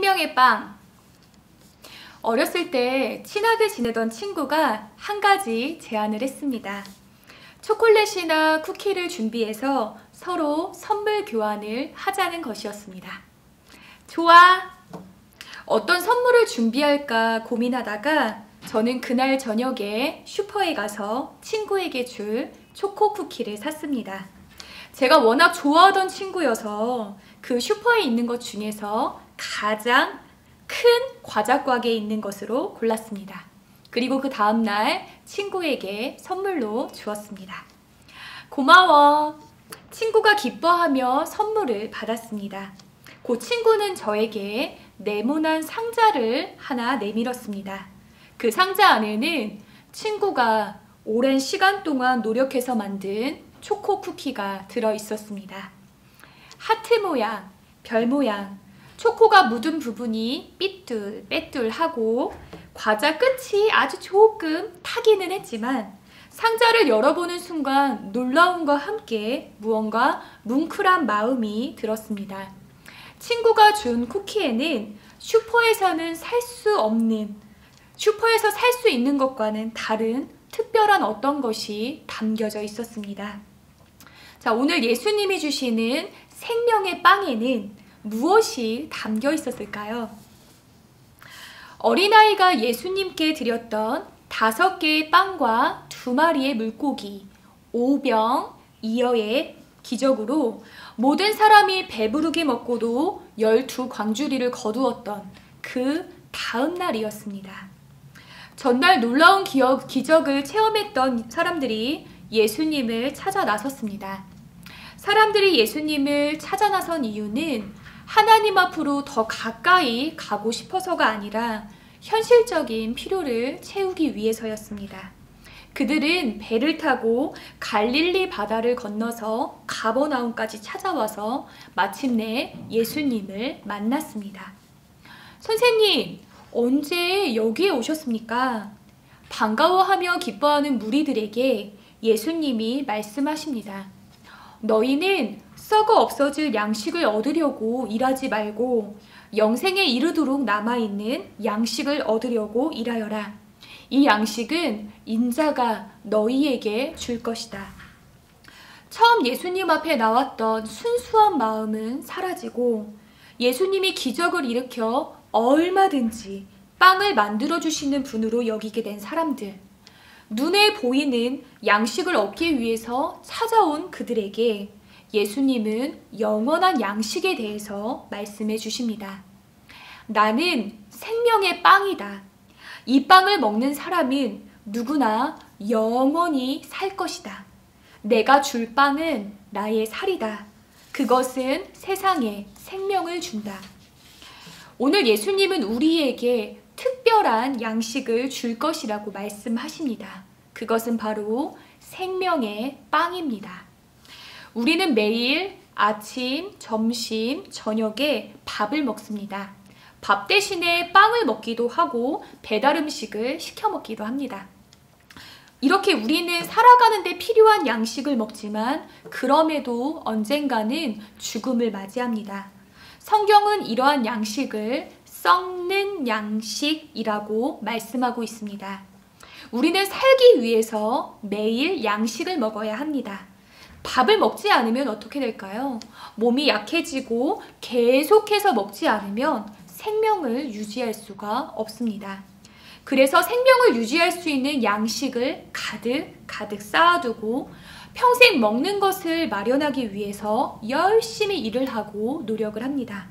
생명의 빵. 어렸을 때 친하게 지내던 친구가 한 가지 제안을 했습니다. 초콜릿이나 쿠키를 준비해서 서로 선물 교환을 하자는 것이었습니다. 좋아! 어떤 선물을 준비할까 고민하다가 저는 그날 저녁에 슈퍼에 가서 친구에게 줄 초코 쿠키를 샀습니다. 제가 워낙 좋아하던 친구여서 그 슈퍼에 있는 것 중에서 가장 큰 과자 가게에 있는 것으로 골랐습니다. 그리고 그 다음날 친구에게 선물로 주었습니다. 고마워! 친구가 기뻐하며 선물을 받았습니다. 그 친구는 저에게 네모난 상자를 하나 내밀었습니다. 그 상자 안에는 친구가 오랜 시간 동안 노력해서 만든 초코 쿠키가 들어있었습니다. 하트 모양, 별 모양, 초코가 묻은 부분이 삐뚤빼뚤하고 과자 끝이 아주 조금 타기는 했지만 상자를 열어보는 순간 놀라움과 함께 무언가 뭉클한 마음이 들었습니다. 친구가 준 쿠키에는 슈퍼에서 살 수 있는 것과는 다른 특별한 어떤 것이 담겨져 있었습니다. 자, 오늘 예수님이 주시는 생명의 빵에는 무엇이 담겨 있었을까요? 어린아이가 예수님께 드렸던 5개의 빵과 2마리의 물고기, 5병 2어의 기적으로 모든 사람이 배부르게 먹고도 12광주리를 거두었던 그 다음 날이었습니다. 전날 놀라운 기적을 체험했던 사람들이 예수님을 찾아 나섰습니다. 사람들이 예수님을 찾아 나선 이유는 하나님 앞으로 더 가까이 가고 싶어서가 아니라 현실적인 필요를 채우기 위해서였습니다. 그들은 배를 타고 갈릴리 바다를 건너서 가버나움까지 찾아와서 마침내 예수님을 만났습니다. 선생님, 언제 여기에 오셨습니까? 반가워하며 기뻐하는 무리들에게 예수님이 말씀하십니다. 너희는 썩어 없어질 양식을 얻으려고 일하지 말고 영생에 이르도록 남아있는 양식을 얻으려고 일하여라. 이 양식은 인자가 너희에게 줄 것이다. 처음 예수님 앞에 나왔던 순수한 마음은 사라지고 예수님이 기적을 일으켜 얼마든지 빵을 만들어주시는 분으로 여기게 된 사람들, 눈에 보이는 양식을 얻기 위해서 찾아온 그들에게 예수님은 영원한 양식에 대해서 말씀해 주십니다. 나는 생명의 빵이다. 이 빵을 먹는 사람은 누구나 영원히 살 것이다. 내가 줄 빵은 나의 살이다. 그것은 세상에 생명을 준다. 오늘 예수님은 우리에게 특별한 양식을 줄 것이라고 말씀하십니다. 그것은 바로 생명의 빵입니다. 우리는 매일 아침, 점심, 저녁에 밥을 먹습니다. 밥 대신에 빵을 먹기도 하고 배달 음식을 시켜 먹기도 합니다. 이렇게 우리는 살아가는 데 필요한 양식을 먹지만 그럼에도 언젠가는 죽음을 맞이합니다. 성경은 이러한 양식을 썩는 양식이라고 말씀하고 있습니다. 우리는 살기 위해서 매일 양식을 먹어야 합니다. 밥을 먹지 않으면 어떻게 될까요? 몸이 약해지고 계속해서 먹지 않으면 생명을 유지할 수가 없습니다. 그래서 생명을 유지할 수 있는 양식을 가득 쌓아두고 평생 먹는 것을 마련하기 위해서 열심히 일을 하고 노력을 합니다.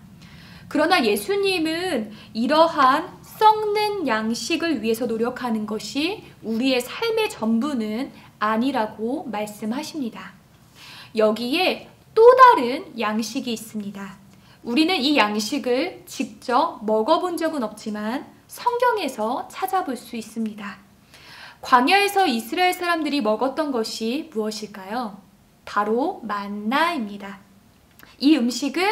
그러나 예수님은 이러한 썩는 양식을 위해서 노력하는 것이 우리의 삶의 전부는 아니라고 말씀하십니다. 여기에 또 다른 양식이 있습니다. 우리는 이 양식을 직접 먹어본 적은 없지만 성경에서 찾아볼 수 있습니다. 광야에서 이스라엘 사람들이 먹었던 것이 무엇일까요? 바로 만나입니다. 이 음식은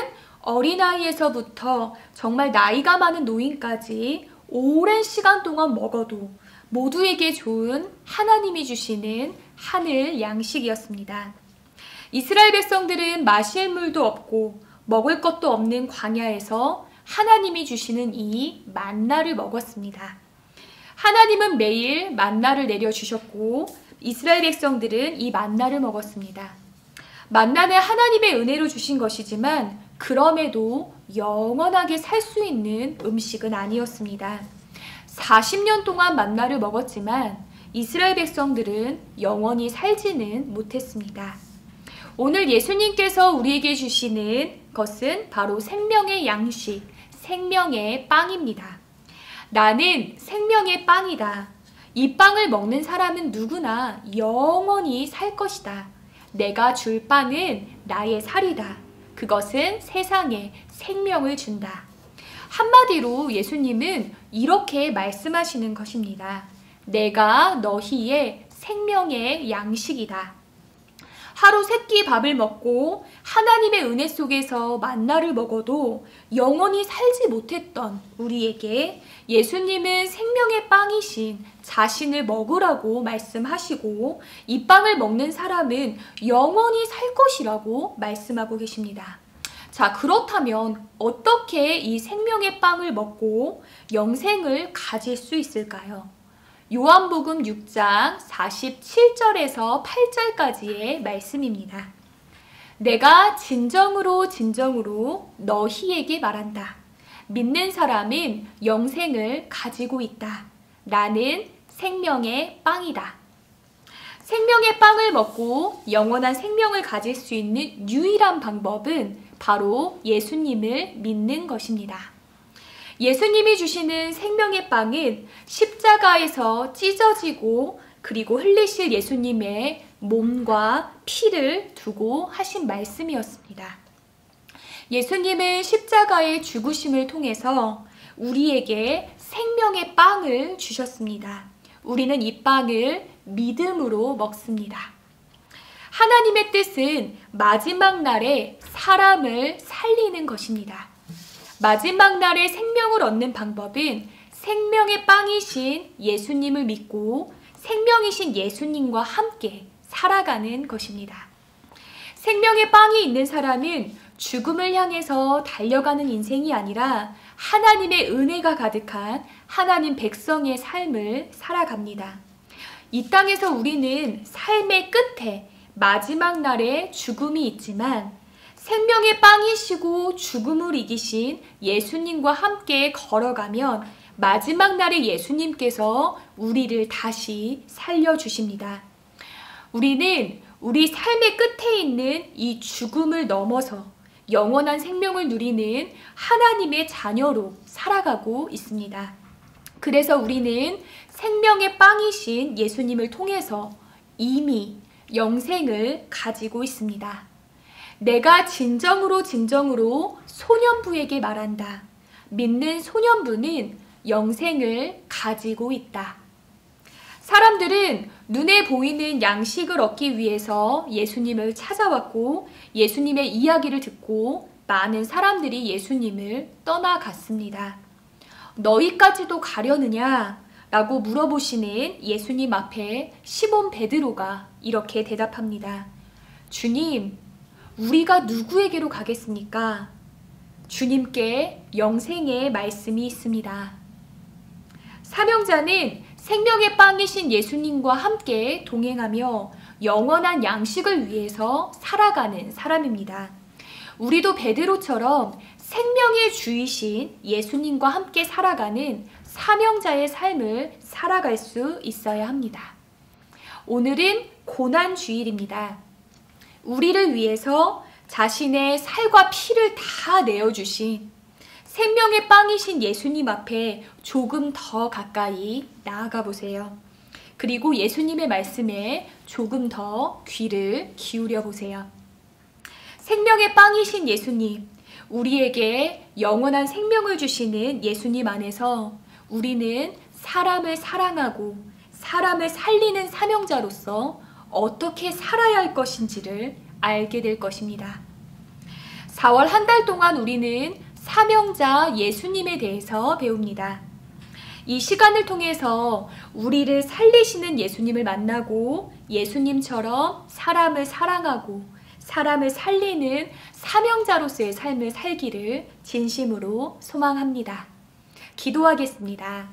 어린아이에서부터 정말 나이가 많은 노인까지 오랜 시간 동안 먹어도 모두에게 좋은 하나님이 주시는 하늘 양식이었습니다. 이스라엘 백성들은 마실 물도 없고 먹을 것도 없는 광야에서 하나님이 주시는 이 만나를 먹었습니다. 하나님은 매일 만나를 내려주셨고 이스라엘 백성들은 이 만나를 먹었습니다. 만나는 하나님의 은혜로 주신 것이지만 그럼에도 영원하게 살 수 있는 음식은 아니었습니다. 40년 동안 만나를 먹었지만 이스라엘 백성들은 영원히 살지는 못했습니다. 오늘 예수님께서 우리에게 주시는 것은 바로 생명의 양식, 생명의 빵입니다. 나는 생명의 빵이다. 이 빵을 먹는 사람은 누구나 영원히 살 것이다. 내가 줄 빵은 나의 살이다. 그것은 세상에 생명을 준다. 한마디로 예수님은 이렇게 말씀하시는 것입니다. 내가 너희의 생명의 양식이다. 하루 세 끼 밥을 먹고 하나님의 은혜 속에서 만나를 먹어도 영원히 살지 못했던 우리에게 예수님은 생명의 빵이신 자신을 먹으라고 말씀하시고 이 빵을 먹는 사람은 영원히 살 것이라고 말씀하고 계십니다. 자, 그렇다면 어떻게 이 생명의 빵을 먹고 영생을 가질 수 있을까요? 요한복음 6장 47절에서 8절까지의 말씀입니다. 내가 진정으로 너희에게 말한다. 믿는 사람은 영생을 가지고 있다. 나는 생명의 빵이다. 생명의 빵을 먹고 영원한 생명을 가질 수 있는 유일한 방법은 바로 예수님을 믿는 것입니다. 예수님이 주시는 생명의 빵은 십자가에서 찢어지고 그리고 흘리실 예수님의 몸과 피를 두고 하신 말씀이었습니다. 예수님은 십자가의 죽으심을 통해서 우리에게 생명의 빵을 주셨습니다. 우리는 이 빵을 믿음으로 먹습니다. 하나님의 뜻은 마지막 날에 사람을 살리는 것입니다. 마지막 날에 생명을 얻는 방법은 생명의 빵이신 예수님을 믿고 생명이신 예수님과 함께 살아가는 것입니다. 생명의 빵이 있는 사람은 죽음을 향해서 달려가는 인생이 아니라 하나님의 은혜가 가득한 하나님 백성의 삶을 살아갑니다. 이 땅에서 우리는 삶의 끝에 마지막 날에 죽음이 있지만 생명의 빵이시고 죽음을 이기신 예수님과 함께 걸어가면 마지막 날에 예수님께서 우리를 다시 살려주십니다. 우리는 우리 삶의 끝에 있는 이 죽음을 넘어서 영원한 생명을 누리는 하나님의 자녀로 살아가고 있습니다. 그래서 우리는 생명의 빵이신 예수님을 통해서 이미 영생을 가지고 있습니다. 내가 진정으로 소년부에게 말한다. 믿는 소년부는 영생을 가지고 있다. 사람들은 눈에 보이는 양식을 얻기 위해서 예수님을 찾아왔고 예수님의 이야기를 듣고 많은 사람들이 예수님을 떠나갔습니다. 너희까지도 가려느냐? 라고 물어보시는 예수님 앞에 시몬 베드로가 이렇게 대답합니다. 주님, 우리가 누구에게로 가겠습니까? 주님께 영생의 말씀이 있습니다. 사명자는 생명의 빵이신 예수님과 함께 동행하며 영원한 양식을 위해서 살아가는 사람입니다. 우리도 베드로처럼 생명의 주이신 예수님과 함께 살아가는 사명자의 삶을 살아갈 수 있어야 합니다. 오늘은 고난주일입니다. 우리를 위해서 자신의 살과 피를 다 내어주신 생명의 빵이신 예수님 앞에 조금 더 가까이 나아가 보세요. 그리고 예수님의 말씀에 조금 더 귀를 기울여 보세요. 생명의 빵이신 예수님, 우리에게 영원한 생명을 주시는 예수님 안에서 우리는 사람을 사랑하고 사람을 살리는 사명자로서 어떻게 살아야 할 것인지를 알게 될 것입니다. 4월 한 달 동안 우리는 사명자 예수님에 대해서 배웁니다. 이 시간을 통해서 우리를 살리시는 예수님을 만나고 예수님처럼 사람을 사랑하고 사람을 살리는 사명자로서의 삶을 살기를 진심으로 소망합니다. 기도하겠습니다.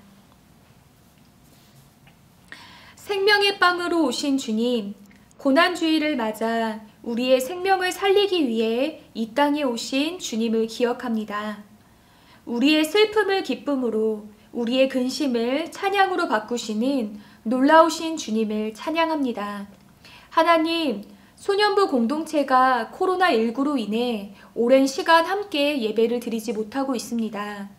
생명의 빵으로 오신 주님, 고난주의를 맞아 우리의 생명을 살리기 위해 이 땅에 오신 주님을 기억합니다. 우리의 슬픔을 기쁨으로, 우리의 근심을 찬양으로 바꾸시는 놀라우신 주님을 찬양합니다. 하나님, 소년부 공동체가 코로나19로 인해 오랜 시간 함께 예배를 드리지 못하고 있습니다.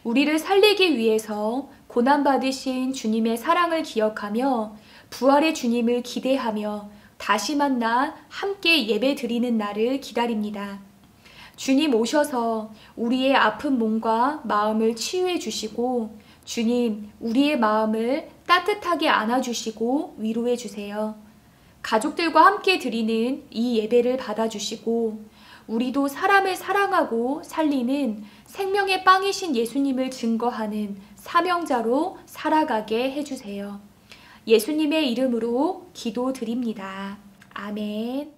우리를 살리기 위해서 고난받으신 주님의 사랑을 기억하며 부활의 주님을 기대하며 다시 만나 함께 예배 드리는 날을 기다립니다. 주님 오셔서 우리의 아픈 몸과 마음을 치유해 주시고 주님 우리의 마음을 따뜻하게 안아주시고 위로해 주세요. 가족들과 함께 드리는 이 예배를 받아주시고 우리도 사람을 사랑하고 살리는 생명의 빵이신 예수님을 증거하는 사명자로 살아가게 해주세요. 예수님의 이름으로 기도드립니다. 아멘.